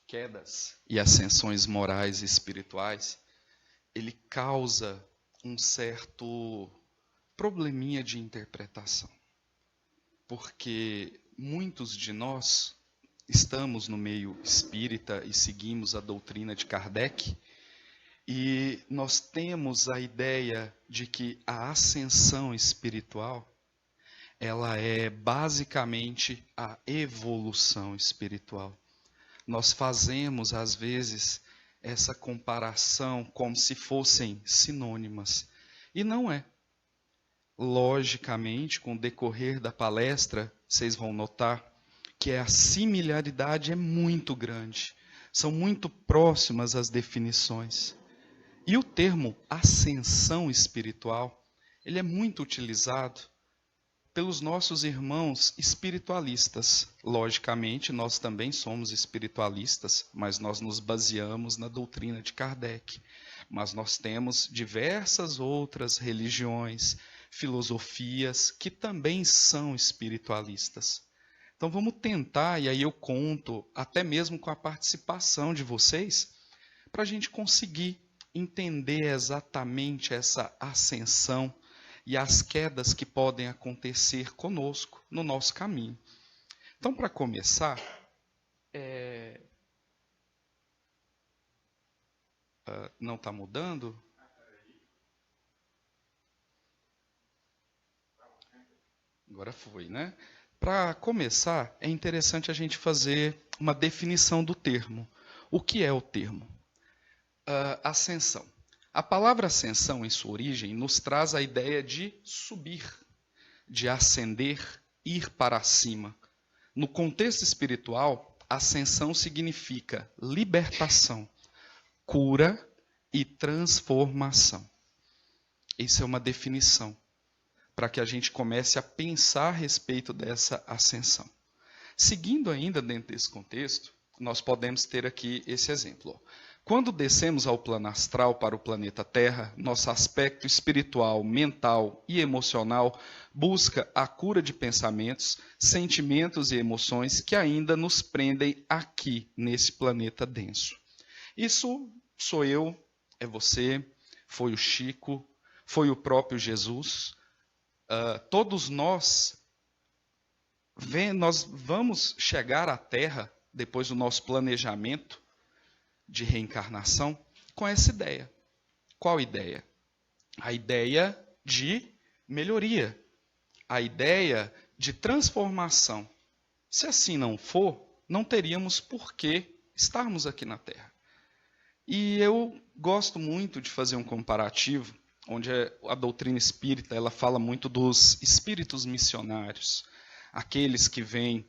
quedas e ascensões morais e espirituais, ele causa um certo probleminha de interpretação. Porque muitos de nós estamos no meio espírita e seguimos a doutrina de Kardec, e nós temos a ideia de que a ascensão espiritual, ela é basicamente a evolução espiritual. Nós fazemos, às vezes, essa comparação como se fossem sinônimas. E não é. Logicamente, com o decorrer da palestra, vocês vão notar que a similaridade é muito grande. São muito próximas as definições. E o termo ascensão espiritual, ele é muito utilizado pelos nossos irmãos espiritualistas. Logicamente, nós também somos espiritualistas, mas nós nos baseamos na doutrina de Kardec. Mas nós temos diversas outras religiões, filosofias, que também são espiritualistas. Então vamos tentar, e aí eu conto, até mesmo com a participação de vocês, para a gente conseguir entender exatamente essa ascensão e as quedas que podem acontecer conosco no nosso caminho. Então, para começar, não está mudando? Agora foi, né? Para começar, é interessante a gente fazer uma definição do termo. O que é o termo? Ascensão. A palavra ascensão, em sua origem, nos traz a ideia de subir, de ascender, ir para cima. No contexto espiritual, ascensão significa libertação, cura e transformação. Isso é uma definição, para que a gente comece a pensar a respeito dessa ascensão. Seguindo ainda dentro desse contexto, nós podemos ter aqui esse exemplo. Quando descemos ao plano astral para o planeta Terra, nosso aspecto espiritual, mental e emocional busca a cura de pensamentos, sentimentos e emoções que ainda nos prendem aqui, nesse planeta denso. Isso sou eu, é você, foi o Chico, foi o próprio Jesus. Todos nós vamos chegar à Terra, depois do nosso planejamento de reencarnação, com essa ideia. Qual ideia? A ideia de melhoria, a ideia de transformação. Se assim não for, não teríamos por que estarmos aqui na Terra. E eu gosto muito de fazer um comparativo, onde a doutrina espírita ela fala muito dos espíritos missionários, aqueles que vêm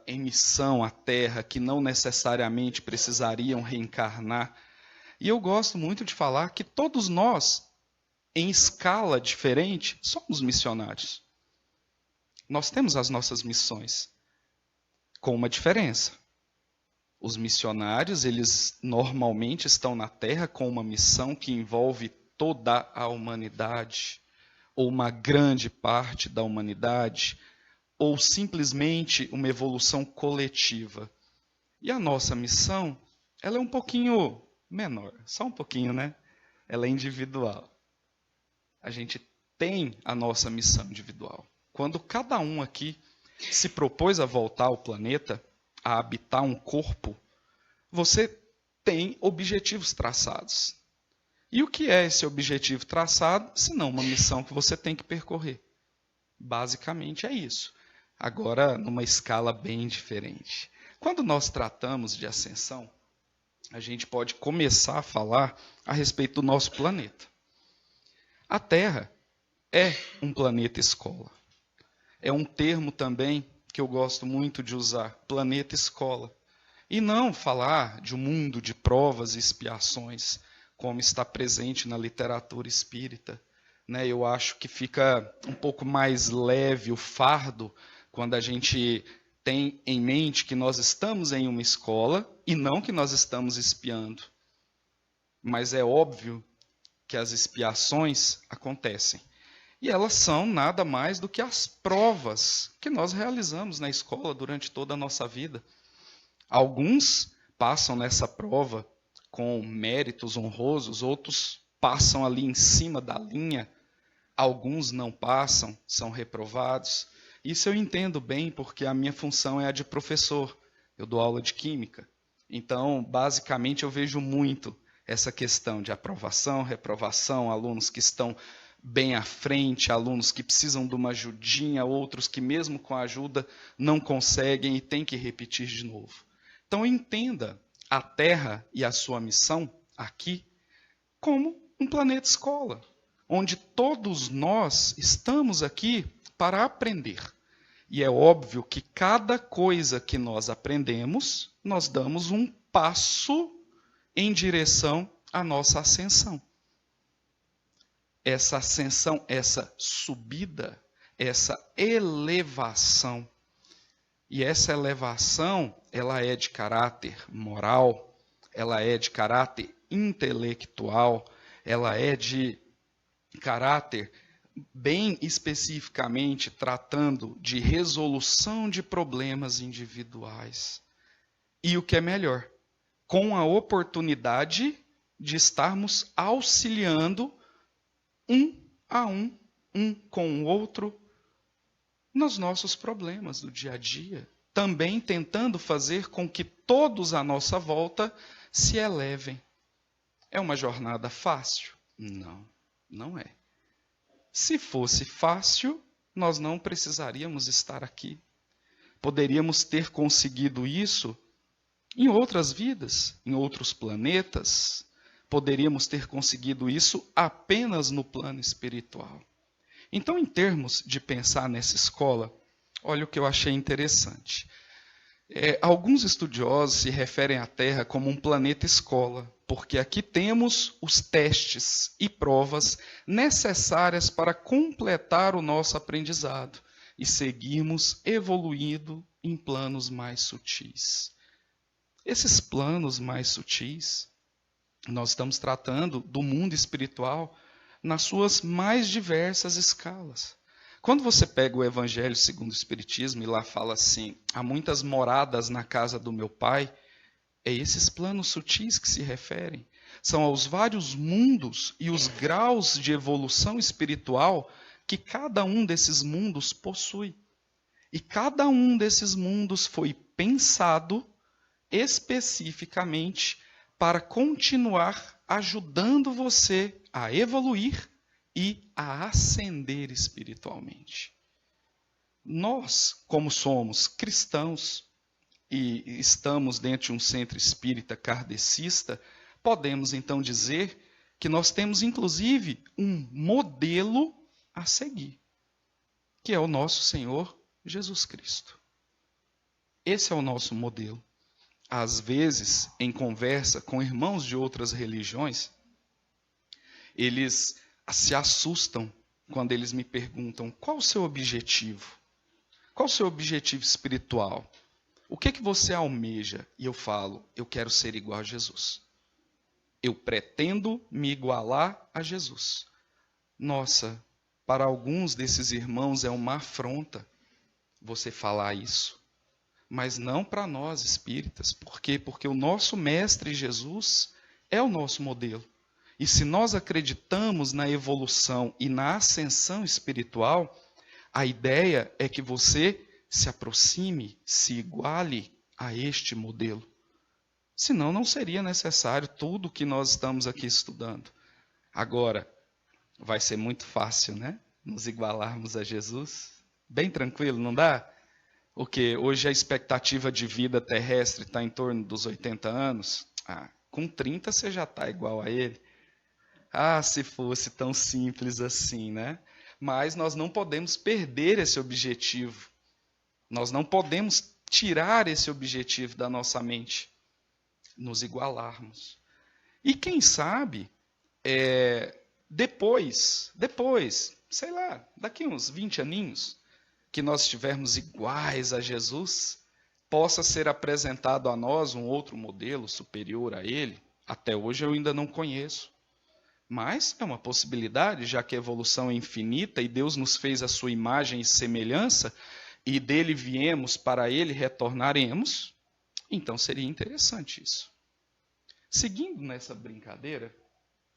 em missão à Terra, que não necessariamente precisariam reencarnar. E eu gosto muito de falar que todos nós, em escala diferente, somos missionários. Nós temos as nossas missões, com uma diferença. Os missionários, eles normalmente estão na Terra com uma missão que envolve toda a humanidade, ou uma grande parte da humanidade, ou simplesmente uma evolução coletiva. E a nossa missão, ela é um pouquinho menor, só um pouquinho, né? Ela é individual. A gente tem a nossa missão individual. Quando cada um aqui se propôs a voltar ao planeta, a habitar um corpo, você tem objetivos traçados. E o que é esse objetivo traçado, se não uma missão que você tem que percorrer? Basicamente é isso. Agora, numa escala bem diferente. Quando nós tratamos de ascensão, a gente pode começar a falar a respeito do nosso planeta. A Terra é um planeta escola. É um termo também que eu gosto muito de usar, planeta escola. E não falar de um mundo de provas e expiações, como está presente na literatura espírita. Eu acho que fica um pouco mais leve o fardo quando a gente tem em mente que nós estamos em uma escola e não que nós estamos espiando. Mas é óbvio que as expiações acontecem. E elas são nada mais do que as provas que nós realizamos na escola durante toda a nossa vida. Alguns passam nessa prova com méritos honrosos, outros passam ali em cima da linha, alguns não passam, são reprovados. Isso eu entendo bem, porque a minha função é a de professor. Eu dou aula de química. Então, basicamente, eu vejo muito essa questão de aprovação, reprovação, alunos que estão bem à frente, alunos que precisam de uma ajudinha, outros que mesmo com a ajuda não conseguem e têm que repetir de novo. Então, entenda a Terra e a sua missão aqui como um planeta escola, onde todos nós estamos aqui para aprender. E é óbvio que cada coisa que nós aprendemos, nós damos um passo em direção à nossa ascensão. Essa ascensão, essa subida, essa elevação. E essa elevação, ela é de caráter moral, ela é de caráter intelectual, ela é de caráter bem especificamente tratando de resolução de problemas individuais. E o que é melhor, com a oportunidade de estarmos auxiliando um a um com o outro, nos nossos problemas do dia a dia. Também tentando fazer com que todos à nossa volta se elevem. É uma jornada fácil? Não, não é. Se fosse fácil, nós não precisaríamos estar aqui. Poderíamos ter conseguido isso em outras vidas, em outros planetas. Poderíamos ter conseguido isso apenas no plano espiritual. Então, em termos de pensar nessa escola, olha o que eu achei interessante. Alguns estudiosos se referem à Terra como um planeta escola, porque aqui temos os testes e provas necessárias para completar o nosso aprendizado e seguirmos evoluindo em planos mais sutis. Esses planos mais sutis, nós estamos tratando do mundo espiritual nas suas mais diversas escalas. Quando você pega o Evangelho segundo o Espiritismo e lá fala assim, há muitas moradas na casa do meu Pai, é esses planos sutis que se referem. São aos vários mundos e os graus de evolução espiritual que cada um desses mundos possui. E cada um desses mundos foi pensado especificamente para continuar ajudando você a evoluir e a ascender espiritualmente. Nós, como somos cristãos e estamos dentro de um centro espírita kardecista, podemos então dizer que nós temos inclusive um modelo a seguir, que é o nosso Senhor Jesus Cristo. Esse é o nosso modelo. Às vezes, em conversa com irmãos de outras religiões, eles se assustam quando eles me perguntam qual o seu objetivo? Qual o seu objetivo espiritual? O que você almeja? E eu falo, eu quero ser igual a Jesus. Eu pretendo me igualar a Jesus. Nossa, para alguns desses irmãos é uma afronta você falar isso. Mas não para nós espíritas. Por quê? Porque o nosso mestre Jesus é o nosso modelo. E se nós acreditamos na evolução e na ascensão espiritual, a ideia é que você se aproxime, se iguale a este modelo. Senão não seria necessário tudo que nós estamos aqui estudando. Agora, vai ser muito fácil, né? Nos igualarmos a Jesus. Bem tranquilo, não dá? Porque hoje a expectativa de vida terrestre está em torno dos 80 anos. Com 30 você já está igual a ele. Se fosse tão simples assim, né? Mas nós não podemos perder esse objetivo. Nós não podemos tirar esse objetivo da nossa mente. Nos igualarmos. E quem sabe, depois, sei lá, daqui uns 20 aninhos, que nós estivermos iguais a Jesus, possa ser apresentado a nós um outro modelo superior a ele. Até hoje eu ainda não conheço. Mas é uma possibilidade, já que a evolução é infinita e Deus nos fez a sua imagem e semelhança, e dele viemos, para ele retornaremos. Então seria interessante isso. Seguindo nessa brincadeira,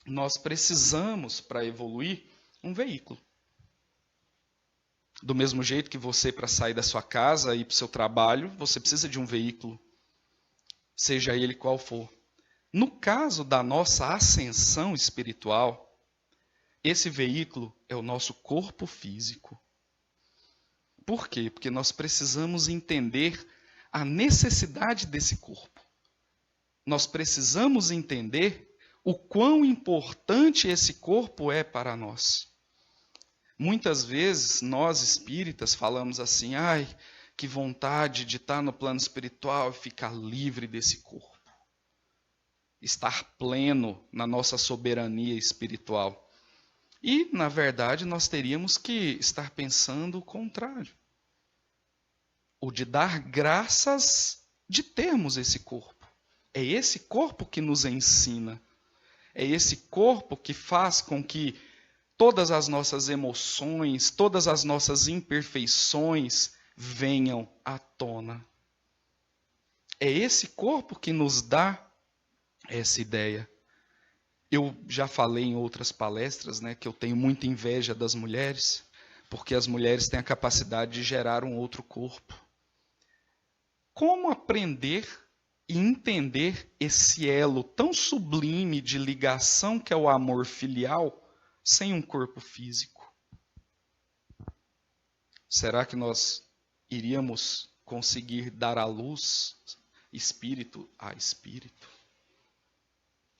nós precisamos, para evoluir, um veículo. Do mesmo jeito que você, para sair da sua casa e ir para o seu trabalho, você precisa de um veículo, seja ele qual for. No caso da nossa ascensão espiritual, esse veículo é o nosso corpo físico. Por quê? Porque nós precisamos entender a necessidade desse corpo. Nós precisamos entender o quão importante esse corpo é para nós. Muitas vezes, nós espíritas falamos assim, ai, que vontade de estar no plano espiritual e ficar livre desse corpo. Estar pleno na nossa soberania espiritual. E, na verdade, nós teríamos que estar pensando o contrário. O de dar graças de termos esse corpo. É esse corpo que nos ensina. É esse corpo que faz com que todas as nossas emoções, todas as nossas imperfeições venham à tona. É esse corpo que nos dá essa ideia. Eu já falei em outras palestras, né, que eu tenho muita inveja das mulheres, porque as mulheres têm a capacidade de gerar um outro corpo. Como aprender e entender esse elo tão sublime de ligação que é o amor filial sem um corpo físico? Será que nós iríamos conseguir dar à luz espírito a espírito?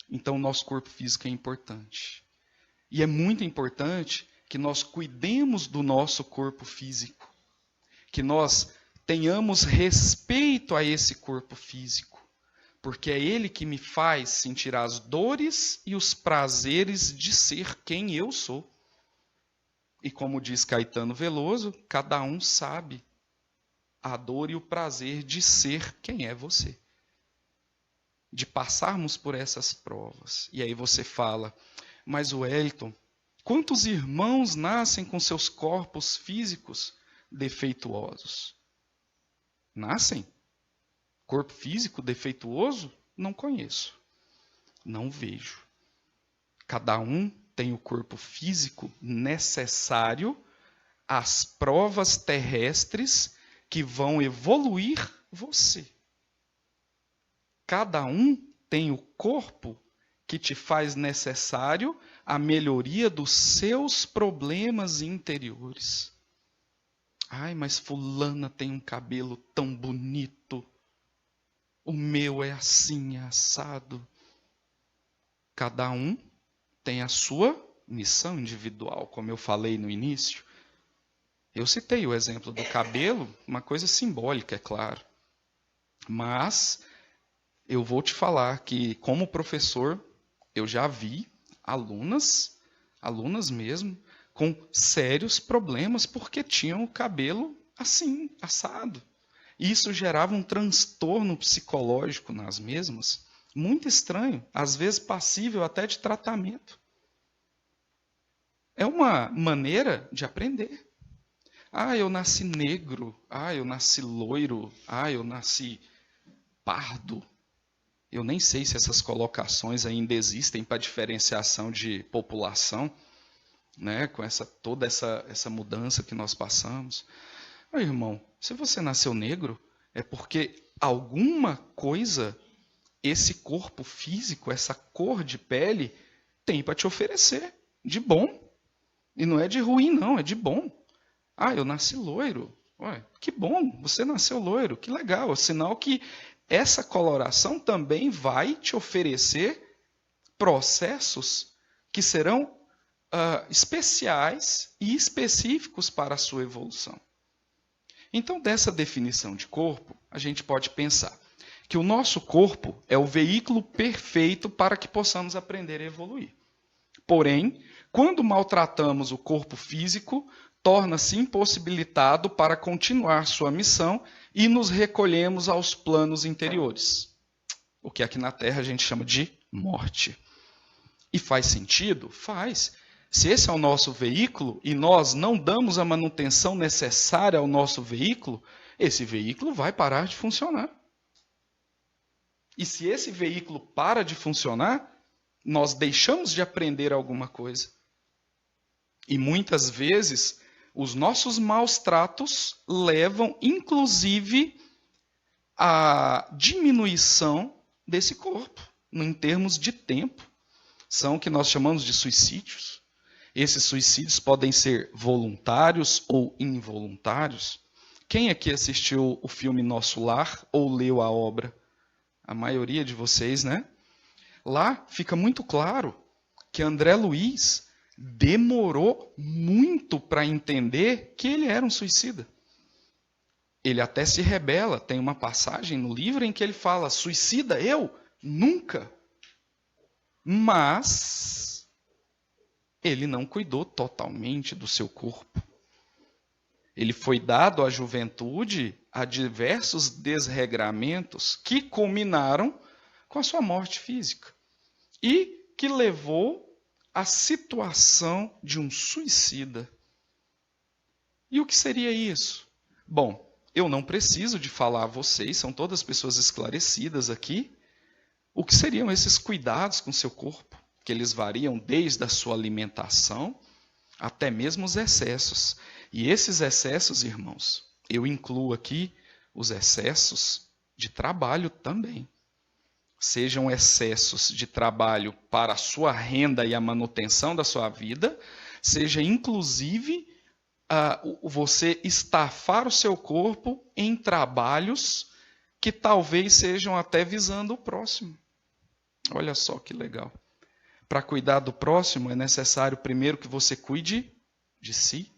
Então, o nosso corpo físico é importante. E é muito importante que nós cuidemos do nosso corpo físico. Que nós tenhamos respeito a esse corpo físico. Porque é ele que me faz sentir as dores e os prazeres de ser quem eu sou. E como diz Caetano Veloso, cada um sabe a dor e o prazer de ser quem é você. De passarmos por essas provas. E aí você fala, mas Wellington, quantos irmãos nascem com seus corpos físicos defeituosos? Nascem? Corpo físico defeituoso? Não conheço. Não vejo. Cada um tem o corpo físico necessário às provas terrestres que vão evoluir você. Cada um tem o corpo que te faz necessário a melhoria dos seus problemas interiores. Ai, mas fulana tem um cabelo tão bonito. O meu é assim, assado. Cada um tem a sua missão individual, como eu falei no início. Eu citei o exemplo do cabelo, uma coisa simbólica, é claro. Mas eu vou te falar que, como professor, eu já vi alunas mesmo, com sérios problemas porque tinham o cabelo assim, assado. E isso gerava um transtorno psicológico nas mesmas, muito estranho, às vezes passível até de tratamento. É uma maneira de aprender. Ah, eu nasci negro. Ah, eu nasci loiro. Ah, eu nasci pardo. Eu nem sei se essas colocações ainda existem para diferenciação de população, né, com toda essa mudança que nós passamos. Meu irmão, se você nasceu negro, é porque alguma coisa esse corpo físico, essa cor de pele, tem para te oferecer, de bom. E não é de ruim, não, é de bom. Ah, eu nasci loiro. Ué, que bom, você nasceu loiro, que legal. É sinal que essa coloração também vai te oferecer processos que serão especiais e específicos para a sua evolução. Então, dessa definição de corpo, a gente pode pensar que o nosso corpo é o veículo perfeito para que possamos aprender a evoluir. Porém, quando maltratamos o corpo físico, torna-se impossibilitado para continuar sua missão e nos recolhemos aos planos interiores. O que aqui na Terra a gente chama de morte. E faz sentido? Faz. Se esse é o nosso veículo e nós não damos a manutenção necessária ao nosso veículo, esse veículo vai parar de funcionar. E se esse veículo para de funcionar, nós deixamos de aprender alguma coisa. E muitas vezes, os nossos maus tratos levam, inclusive, à diminuição desse corpo, em termos de tempo. São o que nós chamamos de suicídios. Esses suicídios podem ser voluntários ou involuntários. Quem aqui assistiu o filme Nosso Lar ou leu a obra? A maioria de vocês, né? Lá fica muito claro que André Luiz demorou muito para entender que ele era um suicida. Ele até se rebela. Tem uma passagem no livro em que ele fala: suicida eu? Nunca. Mas ele não cuidou totalmente do seu corpo. Ele foi dado à juventude a diversos desregramentos que culminaram com a sua morte física e que levou à situação de um suicida. E o que seria isso? Bom, eu não preciso de falar a vocês, são todas pessoas esclarecidas aqui, o que seriam esses cuidados com o seu corpo, que eles variam desde a sua alimentação até mesmo os excessos. E esses excessos, irmãos, eu incluo aqui os excessos de trabalho também. Sejam excessos de trabalho para a sua renda e a manutenção da sua vida, seja inclusive você estafar o seu corpo em trabalhos que talvez sejam até visando o próximo. Olha só que legal. Para cuidar do próximo, é necessário primeiro que você cuide de si.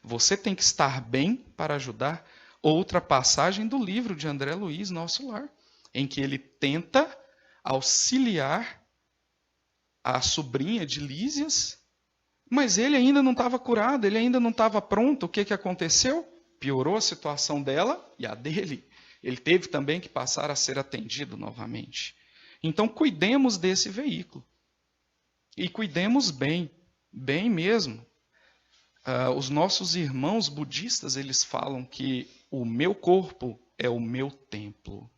Você tem que estar bem para ajudar. Outra passagem do livro de André Luiz, Nosso Lar, em que ele tenta auxiliar a sobrinha de Lísias, mas ele ainda não estava curado, ele ainda não estava pronto. O que aconteceu? Piorou a situação dela e a dele. Ele teve também que passar a ser atendido novamente. Então, cuidemos desse veículo. E cuidemos bem, bem mesmo. Os nossos irmãos budistas, eles falam que o meu corpo é o meu templo.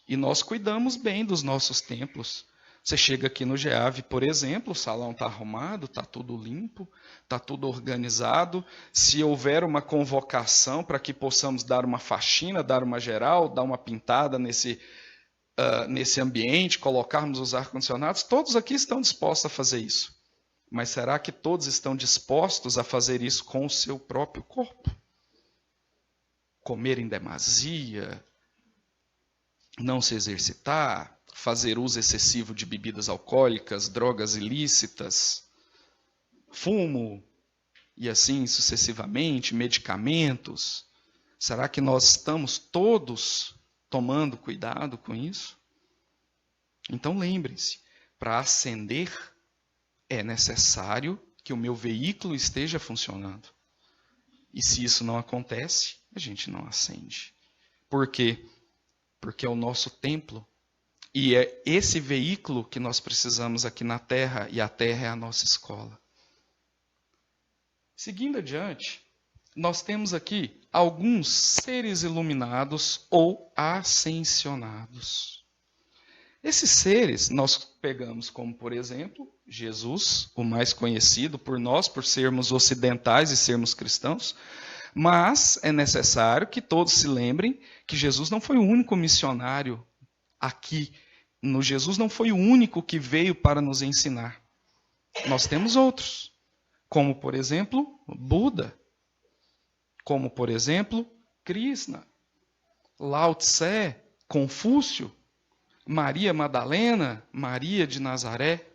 E nós cuidamos bem dos nossos templos. Você chega aqui no GEAV, por exemplo, o salão está arrumado, está tudo limpo, está tudo organizado. Se houver uma convocação para que possamos dar uma faxina, dar uma geral, dar uma pintada nesse ambiente, colocarmos os ar-condicionados, todos aqui estão dispostos a fazer isso. Mas será que todos estão dispostos a fazer isso com o seu próprio corpo? Comer em demasia, não se exercitar, fazer uso excessivo de bebidas alcoólicas, drogas ilícitas, fumo, e assim sucessivamente, medicamentos. Será que nós estamos todos tomando cuidado com isso? Então lembrem-se, para ascender é necessário que o meu veículo esteja funcionando. E se isso não acontece, a gente não ascende. Por quê? Porque é o nosso templo. E é esse veículo que nós precisamos aqui na Terra, e a Terra é a nossa escola. Seguindo adiante, nós temos aqui alguns seres iluminados ou ascensionados. Esses seres nós pegamos como, por exemplo, Jesus, o mais conhecido por nós, por sermos ocidentais e sermos cristãos, mas é necessário que todos se lembrem que Jesus não foi o único missionário aqui. Jesus não foi o único que veio para nos ensinar. Nós temos outros, como, por exemplo, Buda, como, por exemplo, Krishna, Lao Tse, Confúcio, Maria Madalena, Maria de Nazaré.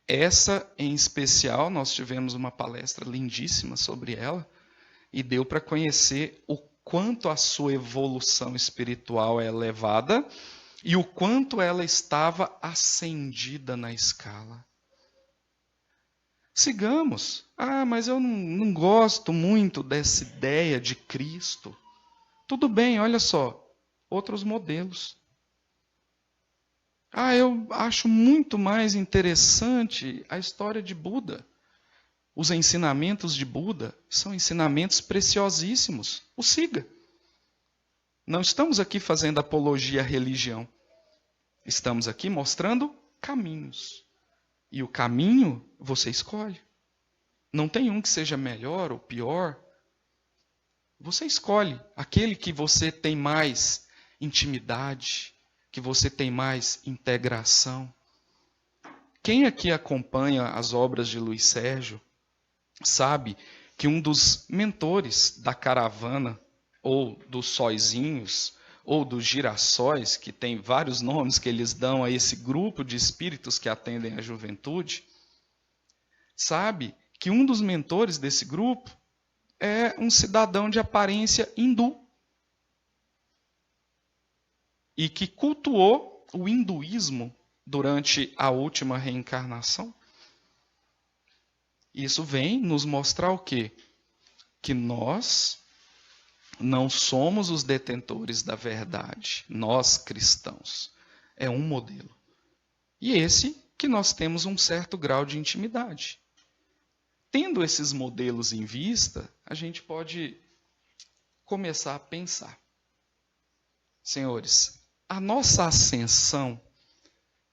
Essa, em especial, nós tivemos uma palestra lindíssima sobre ela e deu para conhecer o quanto a sua evolução espiritual é elevada e o quanto ela estava ascendida na escala. Sigamos. Mas eu não gosto muito dessa ideia de Cristo. Tudo bem, olha só, outros modelos. Eu acho muito mais interessante a história de Buda. Os ensinamentos de Buda são ensinamentos preciosíssimos. O siga. Não estamos aqui fazendo apologia à religião. Estamos aqui mostrando caminhos. E o caminho você escolhe. Não tem um que seja melhor ou pior. Você escolhe aquele que você tem mais intimidade, que você tem mais integração. Quem aqui acompanha as obras de Luiz Sérgio sabe que um dos mentores da caravana, ou dos sóizinhos, ou dos girassóis, que tem vários nomes que eles dão a esse grupo de espíritos que atendem a juventude, sabe que um dos mentores desse grupo é um cidadão de aparência hindu e que cultuou o hinduísmo durante a última reencarnação. Isso vem nos mostrar o quê? Que nós não somos os detentores da verdade, nós cristãos. É um modelo. E esse que nós temos um certo grau de intimidade. Tendo esses modelos em vista, a gente pode começar a pensar. Senhores, a nossa ascensão,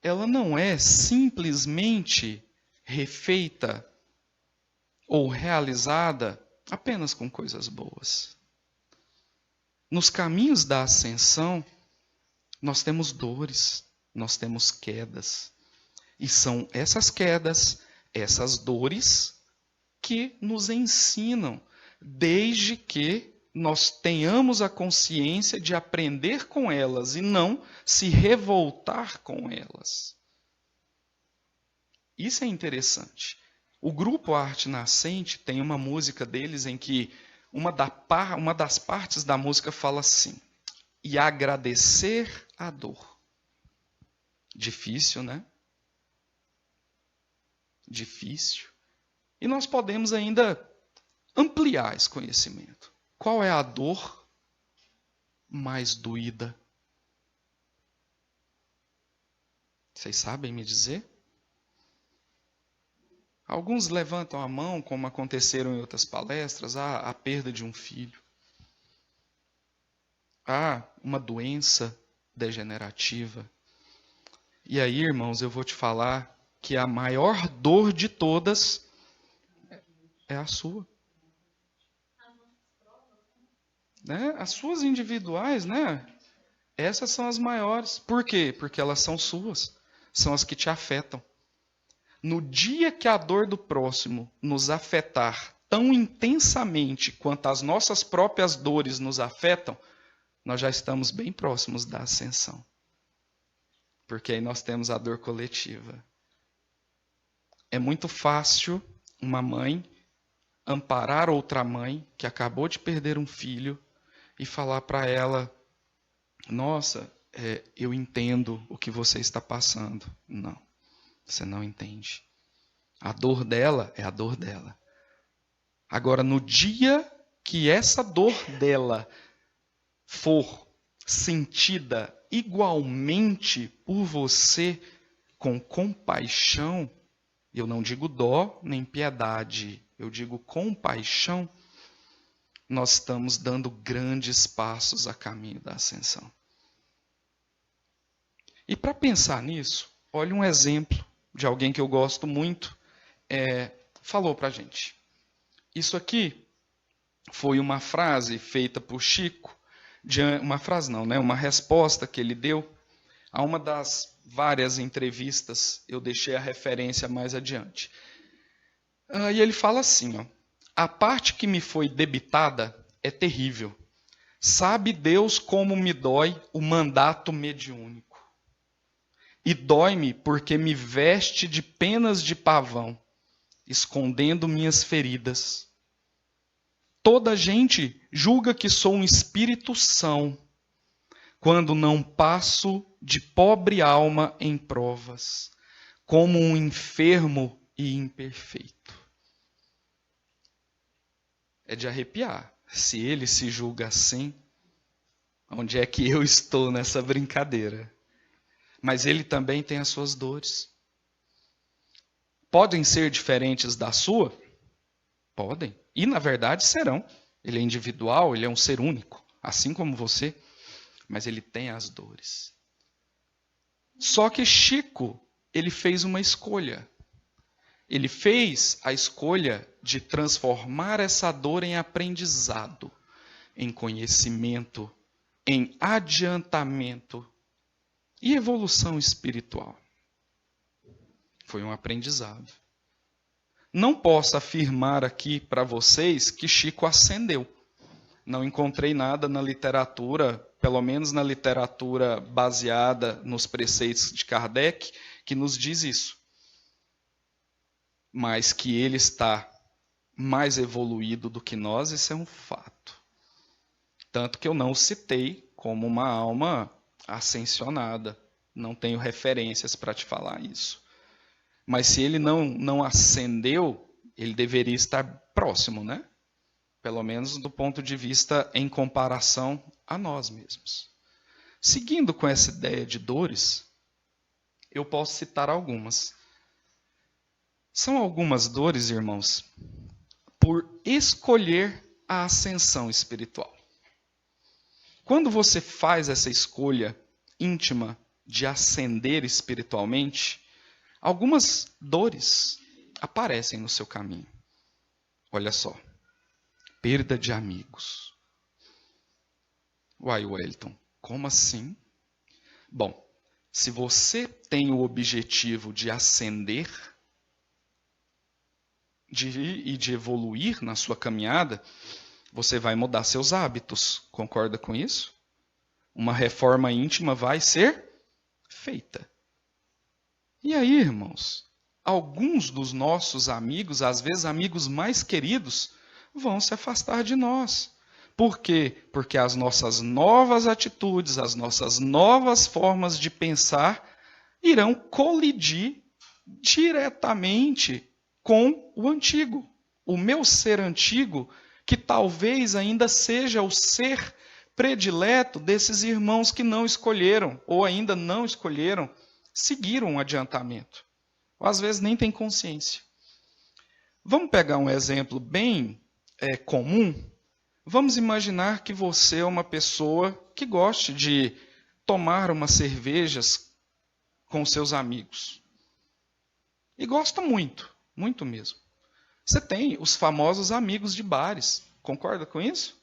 ela não é simplesmente refeita ou realizada apenas com coisas boas. Nos caminhos da ascensão, nós temos dores, nós temos quedas. E são essas quedas, essas dores, que nos ensinam, desde que nós tenhamos a consciência de aprender com elas e não se revoltar com elas. Isso é interessante. O grupo Arte Nascente tem uma música deles em que uma das partes da música fala assim: e agradecer a dor. Difícil, né? Difícil. E nós podemos ainda ampliar esse conhecimento. Qual é a dor mais doída? Vocês sabem me dizer? Alguns levantam a mão, como aconteceram em outras palestras, a perda de um filho. Uma doença degenerativa. E aí, irmãos, eu vou te falar que a maior dor de todas é a sua. Né? As suas individuais, né? Essas são as maiores. Por quê? Porque elas são suas. São as que te afetam. No dia que a dor do próximo nos afetar tão intensamente quanto as nossas próprias dores nos afetam, nós já estamos bem próximos da ascensão. Porque aí nós temos a dor coletiva. É muito fácil uma mãe amparar outra mãe que acabou de perder um filho e falar para ela: nossa, eu entendo o que você está passando. Não, você não entende. A dor dela é a dor dela. Agora, no dia que essa dor dela for sentida igualmente por você com compaixão, eu não digo dó nem piedade, eu digo compaixão, nós estamos dando grandes passos a caminho da ascensão. E para pensar nisso, olha um exemplo de alguém que eu gosto muito, falou para a gente. Isso aqui foi uma frase feita por Chico, uma resposta que ele deu a uma das várias entrevistas. Eu deixei a referência mais adiante. E ele fala assim: a parte que me foi debitada é terrível. Sabe Deus como me dói o mandato mediúnico. E dói-me porque me veste de penas de pavão, escondendo minhas feridas. Toda gente julga que sou um espírito são, quando não passo de pobre alma em provas, como um enfermo e imperfeito. É de arrepiar. Se ele se julga assim, onde é que eu estou nessa brincadeira? Mas ele também tem as suas dores. Podem ser diferentes da sua? Podem. E, na verdade, serão. Ele é individual, ele é um ser único, assim como você. Mas ele tem as dores. Só que Chico, ele fez uma escolha. Ele fez a escolha de transformar essa dor em aprendizado, em conhecimento, em adiantamento e evolução espiritual. Foi um aprendizado. Não posso afirmar aqui para vocês que Chico ascendeu. Não encontrei nada na literatura, pelo menos na literatura baseada nos preceitos de Kardec, que nos diz isso. Mas que ele está mais evoluído do que nós, isso é um fato. Tanto que eu não o citei como uma alma ascensionada. Não tenho referências para te falar isso. Mas se ele não ascendeu, ele deveria estar próximo, né? Pelo menos do ponto de vista em comparação a nós mesmos. Seguindo com essa ideia de dores, eu posso citar algumas. São algumas dores, irmãos, por escolher a ascensão espiritual. Quando você faz essa escolha íntima de ascender espiritualmente, algumas dores aparecem no seu caminho. Olha só. Perda de amigos. Uai, Wellington, como assim? Bom, se você tem o objetivo de ascender e de evoluir na sua caminhada, você vai mudar seus hábitos. Concorda com isso? Uma reforma íntima vai ser feita. E aí, irmãos, alguns dos nossos amigos, às vezes amigos mais queridos, vão se afastar de nós. Por quê? Porque as nossas novas atitudes, as nossas novas formas de pensar irão colidir diretamente com o antigo. O meu ser antigo, que talvez ainda seja o ser predileto desses irmãos que não escolheram, ou ainda não escolheram, seguir um adiantamento. Ou às vezes nem tem consciência. Vamos pegar um exemplo bem comum. Vamos imaginar que você é uma pessoa que goste de tomar umas cervejas com seus amigos. E gosta muito, muito mesmo. Você tem os famosos amigos de bares. Concorda com isso?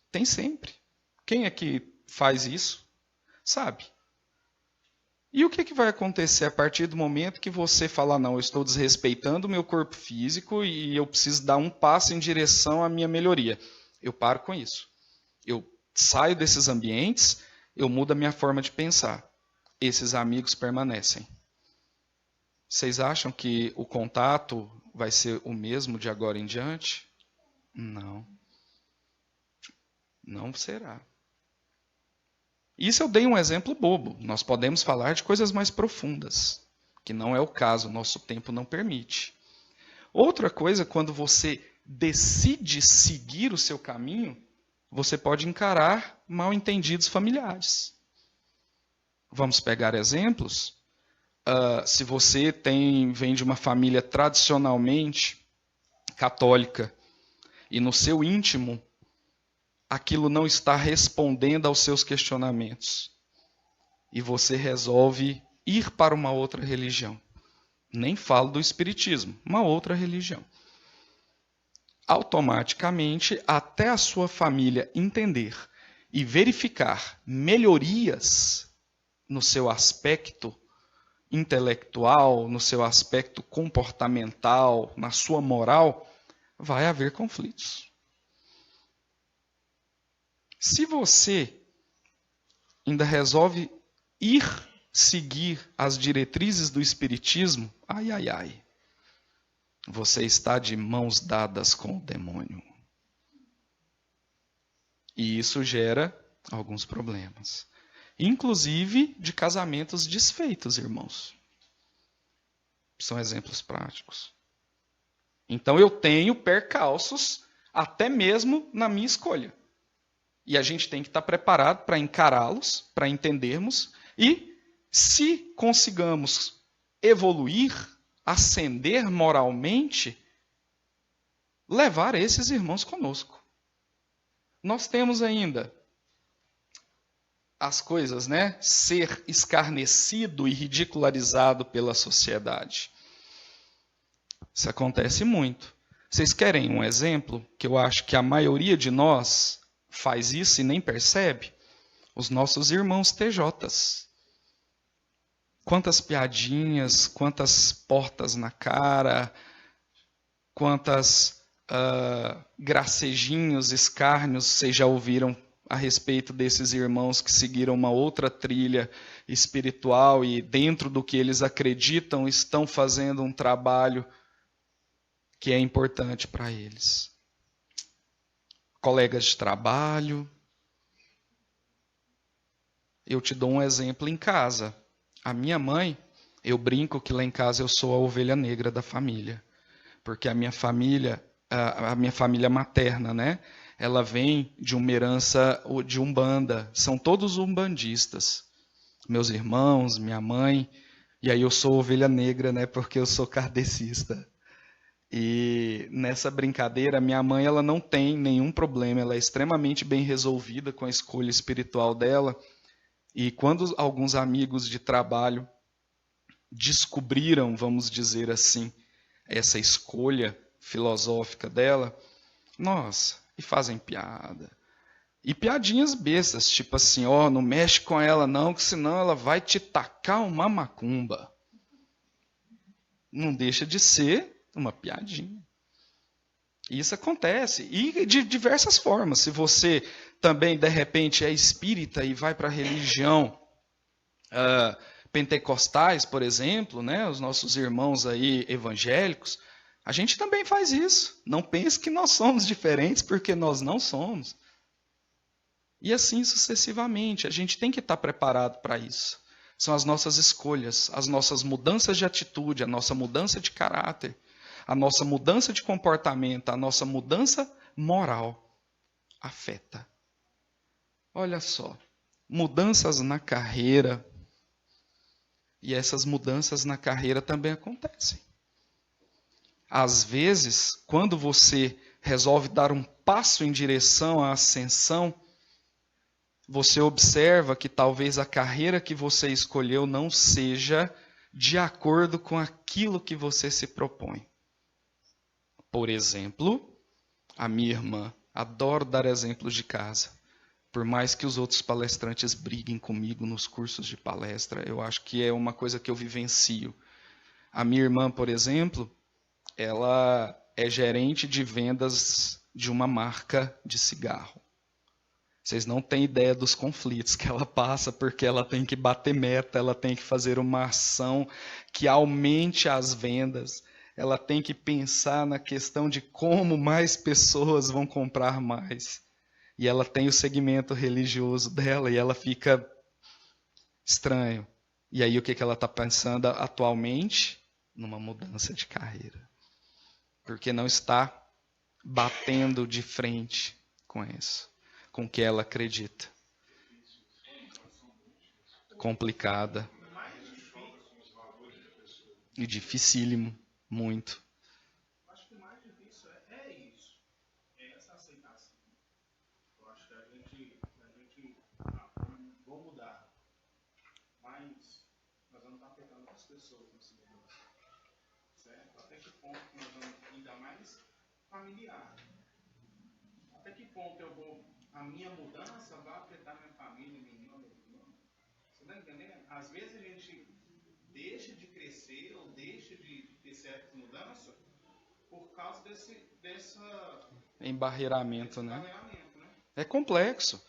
Tem sempre. Quem é que faz isso? Sabe? E o que vai acontecer a partir do momento que você falar, não, eu estou desrespeitando o meu corpo físico e eu preciso dar um passo em direção à minha melhoria? Eu paro com isso. Eu saio desses ambientes, eu mudo a minha forma de pensar. Esses amigos permanecem. Vocês acham que o contato vai ser o mesmo de agora em diante? Não. Não será. Isso eu dei um exemplo bobo. Nós podemos falar de coisas mais profundas, que não é o caso, nosso tempo não permite. Outra coisa, quando você decide seguir o seu caminho, você pode encarar mal-entendidos familiares. Vamos pegar exemplos? Se você vem de uma família tradicionalmente católica e no seu íntimo aquilo não está respondendo aos seus questionamentos e você resolve ir para uma outra religião. Nem falo do espiritismo, uma outra religião. Automaticamente, até a sua família entender e verificar melhorias no seu aspecto intelectual, no seu aspecto comportamental, na sua moral, vai haver conflitos. Se você ainda resolve ir seguir as diretrizes do Espiritismo, ai, ai, ai, você está de mãos dadas com o demônio. E isso gera alguns problemas. Inclusive de casamentos desfeitos, irmãos. São exemplos práticos. Então eu tenho percalços até mesmo na minha escolha. E a gente tem que estar preparado para encará-los, para entendermos. E se consigamos evoluir, ascender moralmente, levar esses irmãos conosco. Nós temos ainda as coisas, né? Ser escarnecido e ridicularizado pela sociedade. Isso acontece muito. Vocês querem um exemplo? Que eu acho que a maioria de nós faz isso e nem percebe? Os nossos irmãos TJs. Quantas piadinhas, quantas portas na cara, quantas gracejinhos, escárnios vocês já ouviram a respeito desses irmãos que seguiram uma outra trilha espiritual e dentro do que eles acreditam estão fazendo um trabalho que é importante para eles. Colegas de trabalho. Eu te dou um exemplo em casa. A minha mãe, eu brinco que lá em casa eu sou a ovelha negra da família. Porque a minha família materna, né? Ela vem de uma herança de Umbanda. São todos umbandistas. Meus irmãos, minha mãe. E aí eu sou ovelha negra, né? Porque eu sou kardecista. E nessa brincadeira, minha mãe ela não tem nenhum problema. Ela é extremamente bem resolvida com a escolha espiritual dela. E quando alguns amigos de trabalho descobriram, vamos dizer assim, essa escolha filosófica dela, nossa, e fazem piada. E piadinhas bestas, tipo assim, ó, não mexe com ela não, que senão ela vai te tacar uma macumba. Não deixa de ser uma piadinha. E isso acontece, e de diversas formas. Se você também, de repente, é espírita e vai para a religião pentecostais, por exemplo, né, os nossos irmãos aí evangélicos, a gente também faz isso. Não pense que nós somos diferentes, porque nós não somos. E assim sucessivamente. A gente tem que estar preparado para isso. São as nossas escolhas, as nossas mudanças de atitude, a nossa mudança de caráter, a nossa mudança de comportamento, a nossa mudança moral afeta. Olha só, mudanças na carreira. E essas mudanças na carreira também acontecem. Às vezes, quando você resolve dar um passo em direção à ascensão, você observa que talvez a carreira que você escolheu não seja de acordo com aquilo que você se propõe. Por exemplo, a minha irmã, adoro dar exemplos de casa. Por mais que os outros palestrantes briguem comigo nos cursos de palestra, eu acho que é uma coisa que eu vivencio. A minha irmã, por exemplo, ela é gerente de vendas de uma marca de cigarro. Vocês não têm ideia dos conflitos que ela passa, porque ela tem que bater meta, ela tem que fazer uma ação que aumente as vendas, ela tem que pensar na questão de como mais pessoas vão comprar mais. E ela tem o segmento religioso dela e ela fica estranho. E aí o que ela está pensando atualmente? Numa mudança de carreira. Porque não está batendo de frente com isso, com o que ela acredita. Complicada. E dificílimo, muito. Acho que o mais difícil é isso, é essa aceitação. Eu acho que a gente vou mudar, mas nós vamos estar afetando as pessoas nessa mudança, certo? Até que ponto nós vamos, ainda mais familiar, até que ponto a minha mudança vai afetar minha família, minha irmã, meu irmão? Você está entendendo? Às vezes a gente deixa de crescer ou deixa de ter certa mudança por causa desse embarreiramento, né? embarreiramento, né? É complexo.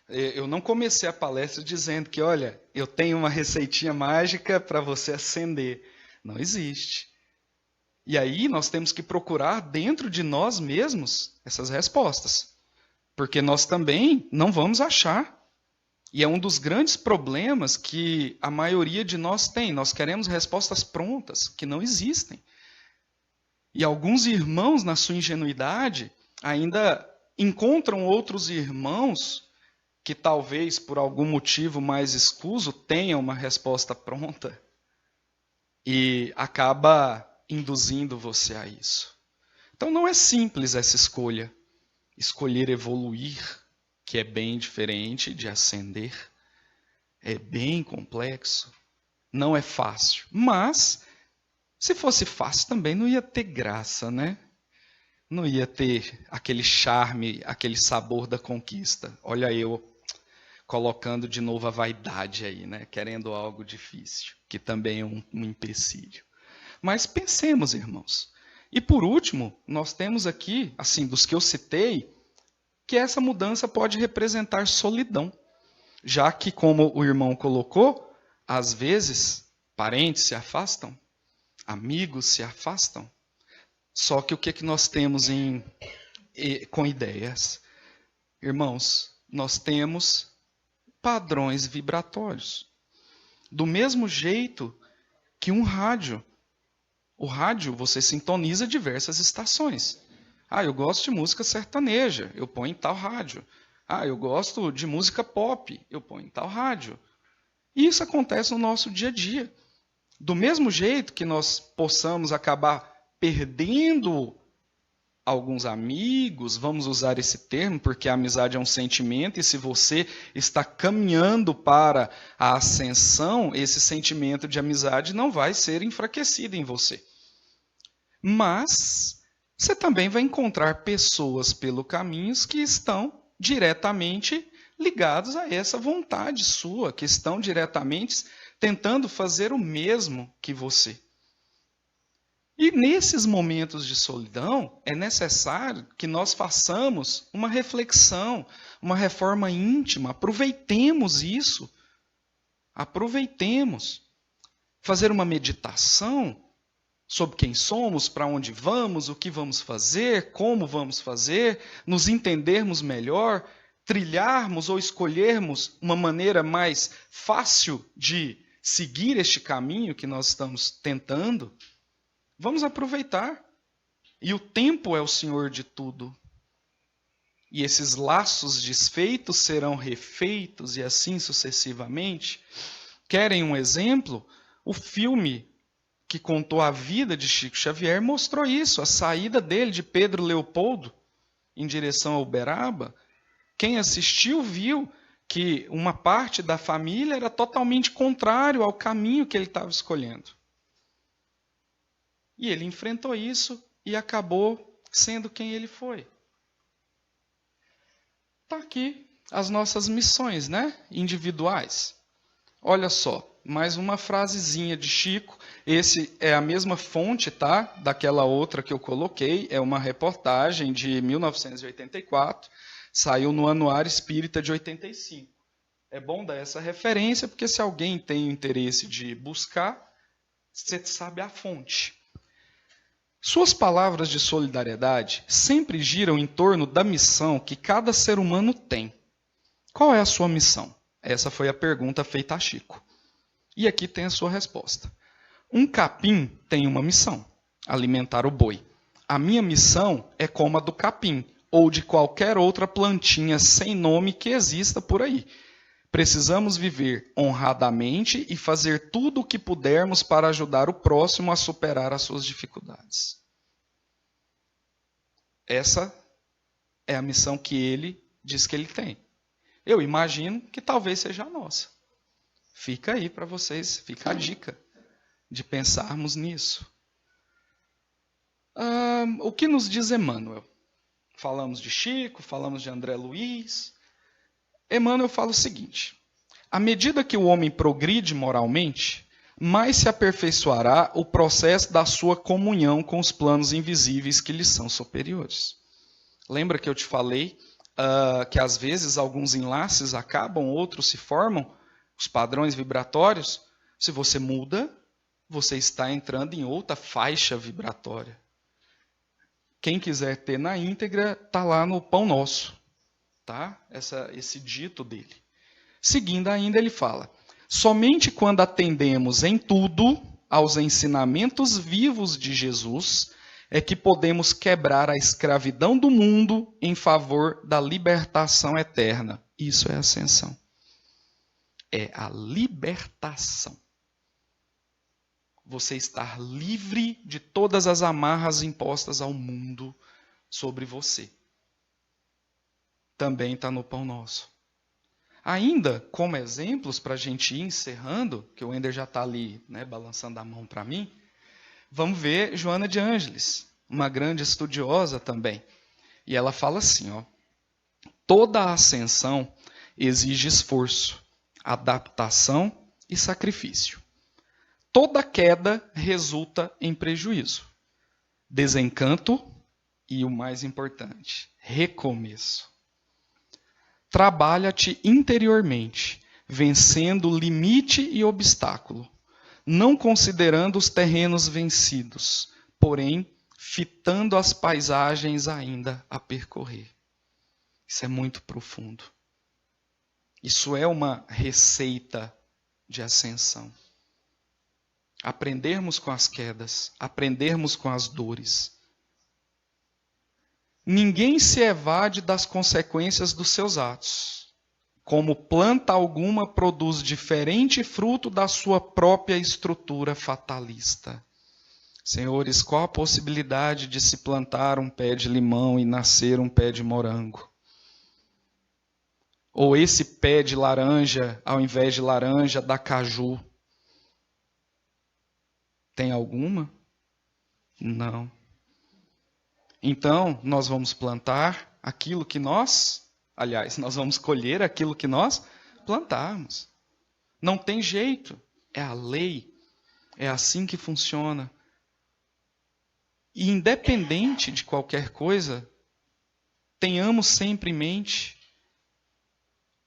Eu não comecei a palestra dizendo que, olha, eu tenho uma receitinha mágica para você ascender. Não existe. E aí nós temos que procurar dentro de nós mesmos essas respostas. Porque nós também não vamos achar. E é um dos grandes problemas que a maioria de nós tem. Nós queremos respostas prontas, que não existem. E alguns irmãos, na sua ingenuidade, ainda encontram outros irmãos que talvez, por algum motivo mais escuso, tenham uma resposta pronta e acaba induzindo você a isso. Então não é simples essa escolha. Escolher evoluir, que é bem diferente de ascender. É bem complexo. Não é fácil. Mas, se fosse fácil também não ia ter graça, né? Não ia ter aquele charme, aquele sabor da conquista. Olha eu colocando de novo a vaidade aí, né? Querendo algo difícil, que também é um empecilho. Mas pensemos, irmãos. E por último, nós temos aqui, assim, dos que eu citei, que essa mudança pode representar solidão. Já que, como o irmão colocou, às vezes parentes se afastam, amigos se afastam. Só que o que nós temos com ideias? Irmãos, nós temos padrões vibratórios. Do mesmo jeito que um rádio. O rádio, você sintoniza diversas estações. Eu gosto de música sertaneja, eu ponho em tal rádio. Eu gosto de música pop, eu ponho em tal rádio. E isso acontece no nosso dia a dia. Do mesmo jeito que nós possamos acabar perdendo alguns amigos, vamos usar esse termo, porque a amizade é um sentimento, e se você está caminhando para a ascensão, esse sentimento de amizade não vai ser enfraquecido em você. Mas você também vai encontrar pessoas pelo caminho que estão diretamente ligados a essa vontade sua, que estão diretamente tentando fazer o mesmo que você. E nesses momentos de solidão, é necessário que nós façamos uma reflexão, uma reforma íntima. Aproveitemos isso. Aproveitemos. Fazer uma meditação sobre quem somos, para onde vamos, o que vamos fazer, como vamos fazer, nos entendermos melhor, trilharmos ou escolhermos uma maneira mais fácil de seguir este caminho que nós estamos tentando. Vamos aproveitar. E o tempo é o Senhor de tudo. E esses laços desfeitos serão refeitos e assim sucessivamente. Querem um exemplo? O filme que contou a vida de Chico Xavier mostrou isso, a saída dele, de Pedro Leopoldo, em direção a Uberaba. Quem assistiu viu que uma parte da família era totalmente contrário ao caminho que ele estava escolhendo. E ele enfrentou isso e acabou sendo quem ele foi. Está aqui as nossas missões, né? Individuais. Olha só, mais uma frasezinha de Chico. Esse é a mesma fonte, tá? Daquela outra que eu coloquei. É uma reportagem de 1984. Saiu no Anuário Espírita de 85. É bom dar essa referência, porque se alguém tem interesse de buscar, você sabe a fonte. Suas palavras de solidariedade sempre giram em torno da missão que cada ser humano tem. Qual é a sua missão? Essa foi a pergunta feita a Chico. E aqui tem a sua resposta. Um capim tem uma missão: alimentar o boi. A minha missão é como a do capim, ou de qualquer outra plantinha sem nome que exista por aí. Precisamos viver honradamente e fazer tudo o que pudermos para ajudar o próximo a superar as suas dificuldades. Essa é a missão que ele diz que ele tem. Eu imagino que talvez seja a nossa. Fica aí para vocês, fica a dica de pensarmos nisso. O que nos diz Emmanuel? Falamos de Chico, falamos de André Luiz. Emmanuel fala o seguinte: à medida que o homem progride moralmente, mais se aperfeiçoará o processo da sua comunhão com os planos invisíveis que lhe são superiores. Lembra que eu te falei que às vezes alguns enlaces acabam, outros se formam, os padrões vibratórios? Se você muda, você está entrando em outra faixa vibratória. Quem quiser ter na íntegra, está lá no Pão Nosso. Tá? Esse dito dele. Seguindo ainda, ele fala: somente quando atendemos em tudo aos ensinamentos vivos de Jesus é que podemos quebrar a escravidão do mundo em favor da libertação eterna. Isso é ascensão. É a libertação. Você estar livre de todas as amarras impostas ao mundo sobre você. Também está no Pão Nosso. Ainda, como exemplos, para a gente ir encerrando, que o Ender já está ali, né, balançando a mão para mim, vamos ver Joana de Ângeles, uma grande estudiosa também. E ela fala assim, ó, toda ascensão exige esforço, adaptação e sacrifício. Toda queda resulta em prejuízo, desencanto e, o mais importante, recomeço. Trabalha-te interiormente, vencendo limite e obstáculo, não considerando os terrenos vencidos, porém, fitando as paisagens ainda a percorrer. Isso é muito profundo. Isso é uma receita de ascensão. Aprendermos com as quedas, aprendermos com as dores. Ninguém se evade das consequências dos seus atos. Como planta alguma produz diferente fruto da sua própria estrutura fatalista. Senhores, qual a possibilidade de se plantar um pé de limão e nascer um pé de morango? Ou esse pé de laranja, ao invés de laranja, dá caju? Tem alguma? Não. Então, nós vamos plantar aquilo que nós vamos colher aquilo que nós plantarmos. Não tem jeito, é a lei, é assim que funciona. E independente de qualquer coisa, tenhamos sempre em mente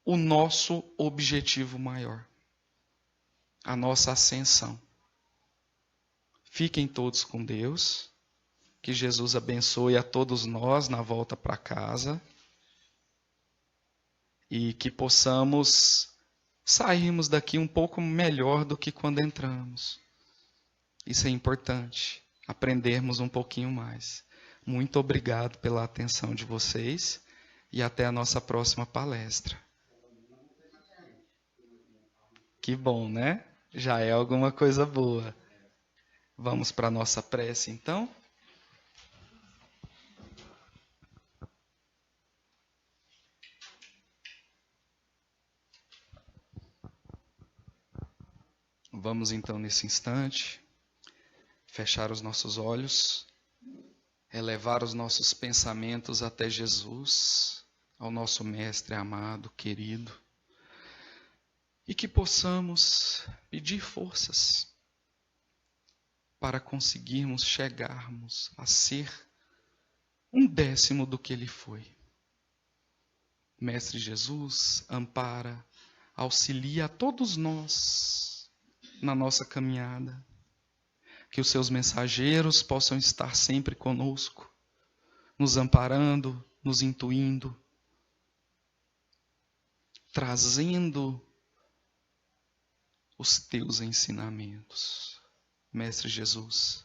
o nosso objetivo maior, a nossa ascensão. Fiquem todos com Deus, que Jesus abençoe a todos nós na volta para casa e que possamos sairmos daqui um pouco melhor do que quando entramos. Isso é importante, aprendermos um pouquinho mais. Muito obrigado pela atenção de vocês e até a nossa próxima palestra. Que bom, né? Já é alguma coisa boa. Vamos para a nossa prece, então? Vamos, então, nesse instante, fechar os nossos olhos, elevar os nossos pensamentos até Jesus, ao nosso Mestre amado, querido, e que possamos pedir forças para conseguirmos chegarmos a ser 1/10 do que Ele foi. Mestre Jesus, ampara, auxilia a todos nós na nossa caminhada. Que os seus mensageiros possam estar sempre conosco, nos amparando, nos intuindo, trazendo os teus ensinamentos. Mestre Jesus,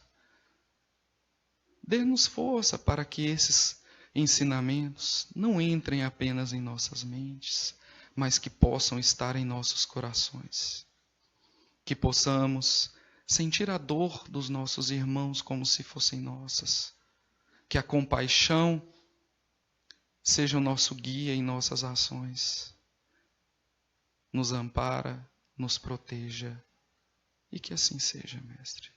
dê-nos força para que esses ensinamentos não entrem apenas em nossas mentes, mas que possam estar em nossos corações. Que possamos sentir a dor dos nossos irmãos como se fossem nossas. Que a compaixão seja o nosso guia em nossas ações. Nos ampara, nos proteja. E que assim seja, Mestre.